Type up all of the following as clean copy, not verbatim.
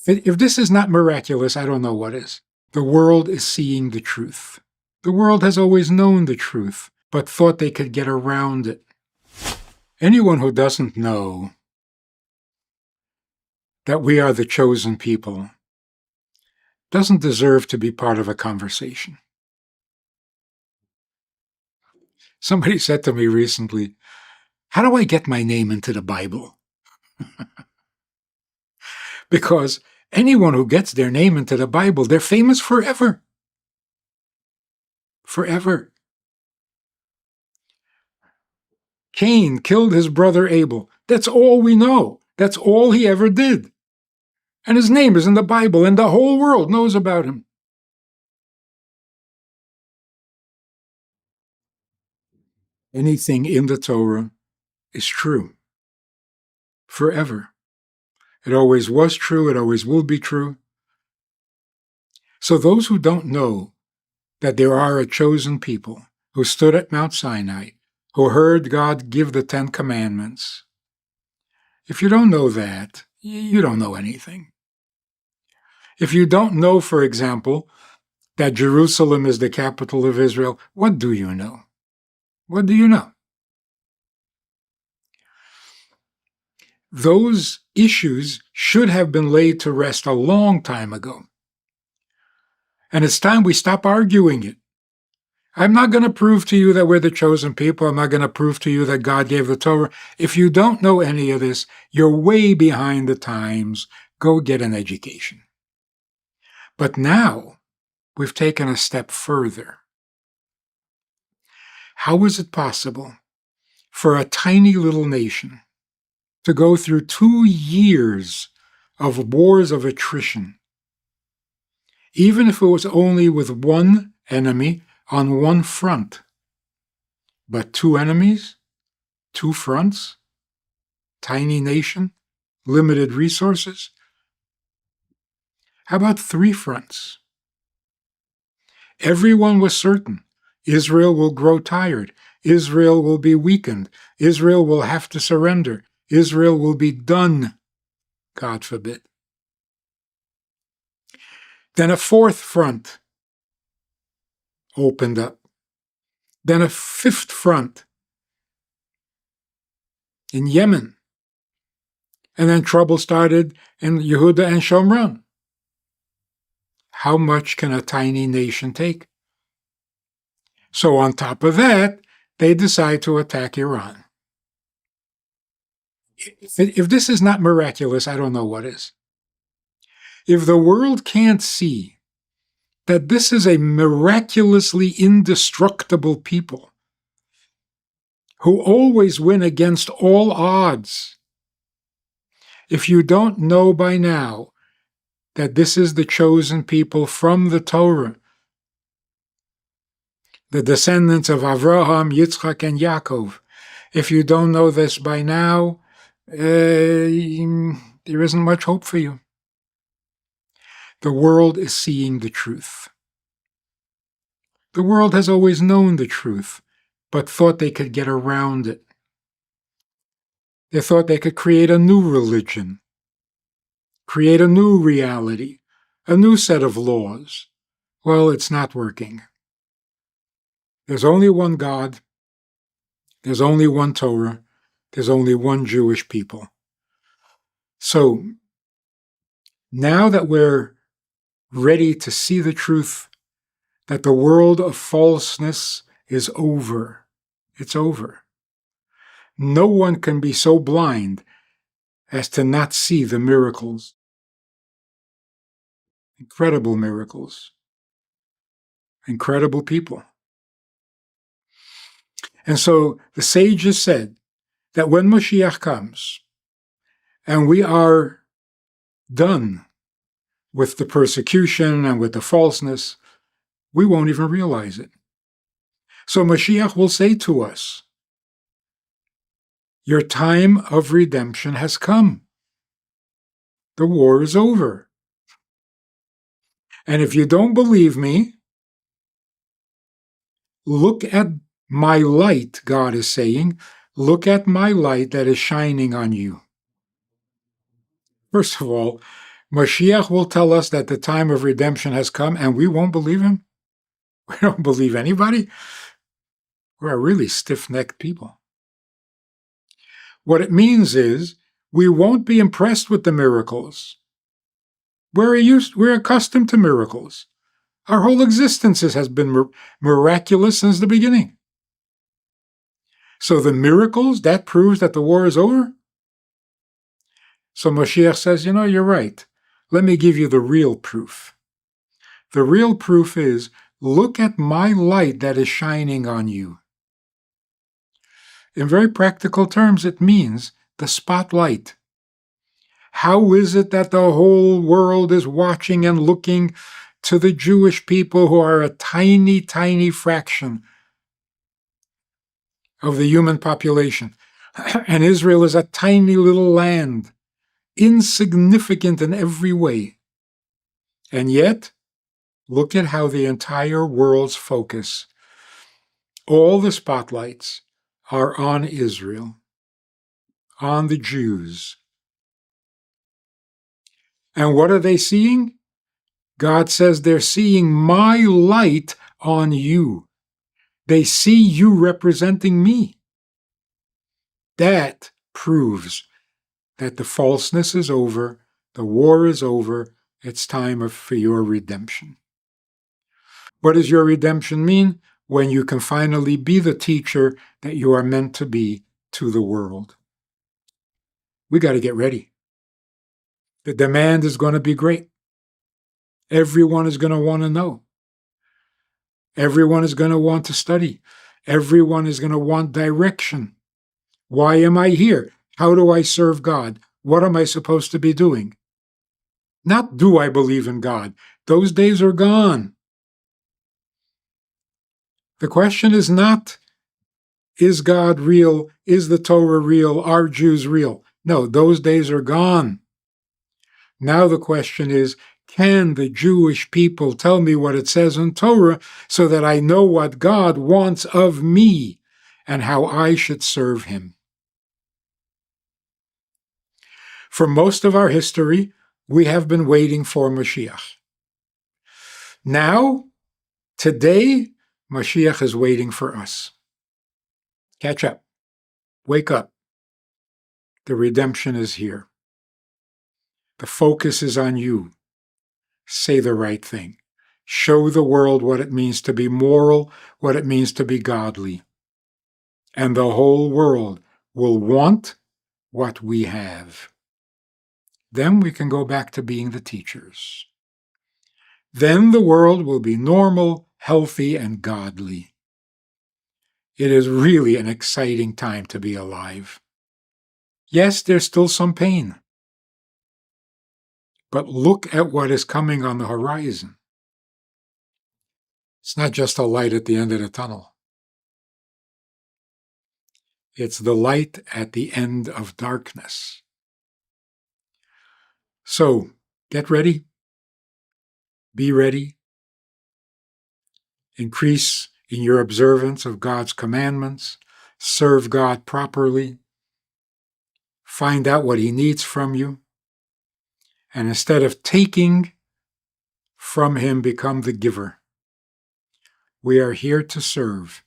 If this is not miraculous, I don't know what is. The world is seeing the truth. The world has always known the truth, but thought they could get around it. Anyone who doesn't know that we are the chosen people doesn't deserve to be part of a conversation. Somebody said to me recently, "How do I get my name into the Bible?" Because anyone who gets their name into the Bible, they're famous forever. Forever. Cain killed his brother Abel. That's all we know. That's all he ever did. And his name is in the Bible, and the whole world knows about him. Anything in the Torah is true. Forever. It always was true. It always will be true. So those who don't know that there are a chosen people who stood at Mount Sinai, who heard God give the 10 Commandments, if you don't know that, you don't know anything. If you don't know, for example, that Jerusalem is the capital of Israel, what do you know? What do you know? Those issues should have been laid to rest a long time ago. And it's time we stop arguing it. I'm not going to prove to you that we're the chosen people. I'm not going to prove to you that God gave the Torah. If you don't know any of this, you're way behind the times. Go get an education. But now we've taken a step further. How is it possible for a tiny little nation to go through 2 years of wars of attrition, even if it was only with one enemy on one front, but 2 enemies, 2 fronts, tiny nation, limited resources? How about 3 fronts? Everyone was certain Israel will grow tired. Israel will be weakened. Israel will have to surrender. Israel will be done, God forbid. Then a 4th front opened up. Then a 5th front in Yemen. And then trouble started in Yehuda and Shomron. How much can a tiny nation take? So on top of that, they decide to attack Iran. If this is not miraculous, I don't know what is. If the world can't see that this is a miraculously indestructible people who always win against all odds, if you don't know by now that this is the chosen people from the Torah, the descendants of Avraham, Yitzchak, and Yaakov, if you don't know this by now, there isn't much hope for you. The world is seeing the truth. The world has always known the truth, but thought they could get around it. They thought they could create a new religion, create a new reality, a new set of laws. Well, it's not working. There's only one God. There's only one Torah. There's only one Jewish people. So now that we're ready to see the truth, that the world of falseness is over, it's over. No one can be so blind as to not see the miracles. Incredible miracles. Incredible people. And so the sages said that when Mashiach comes and we are done with the persecution and with the falseness, we won't even realize it. So Mashiach will say to us, your time of redemption has come. The war is over. And if you don't believe me, look at my light, God is saying. Look at my light that is shining on you. First of all, Mashiach will tell us that the time of redemption has come, and we won't believe him. We don't believe anybody. We're really stiff-necked people. What it means is we won't be impressed with the miracles. We're accustomed to miracles. Our whole existence has been miraculous since the beginning. So the miracles, that proves that the war is over? So Mashiach says, you're right. Let me give you the real proof. The real proof is, look at my light that is shining on you. In very practical terms, it means the spotlight. How is it that the whole world is watching and looking to the Jewish people who are a tiny, tiny fraction of the human population? And Israel is a tiny little land, insignificant in every way. And yet, look at how the entire world's focus, all the spotlights, are on Israel, on the Jews. And what are they seeing? God says they're seeing my light on you. They see you representing me. That proves that the falseness is over, the war is over, it's time for your redemption. What does your redemption mean? When you can finally be the teacher that you are meant to be to the world. We got to get ready. The demand is going to be great. Everyone is going to want to know. Everyone is going to want to study. Everyone is going to want direction. Why am I here? How do I serve God? What am I supposed to be doing? Not do I believe in God. Those days are gone. The question is not, is God real? Is the Torah real? Are Jews real? No, those days are gone. Now the question is, can the Jewish people tell me what it says in Torah so that I know what God wants of me and how I should serve him? For most of our history, we have been waiting for Mashiach. Now, today, Mashiach is waiting for us. Catch up. Wake up. The redemption is here. The focus is on you. Say the right thing. Show the world what it means to be moral, what it means to be godly. And the whole world will want what we have. Then we can go back to being the teachers. Then the world will be normal, healthy, and godly. It is really an exciting time to be alive. Yes, there's still some pain. But look at what is coming on the horizon. It's not just a light at the end of the tunnel. It's the light at the end of darkness. So, get ready. Be ready. Increase in your observance of God's commandments. Serve God properly. Find out what he needs from you. And instead of taking from him, become the giver. We are here to serve.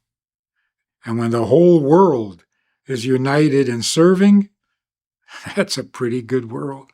And when the whole world is united in serving, that's a pretty good world.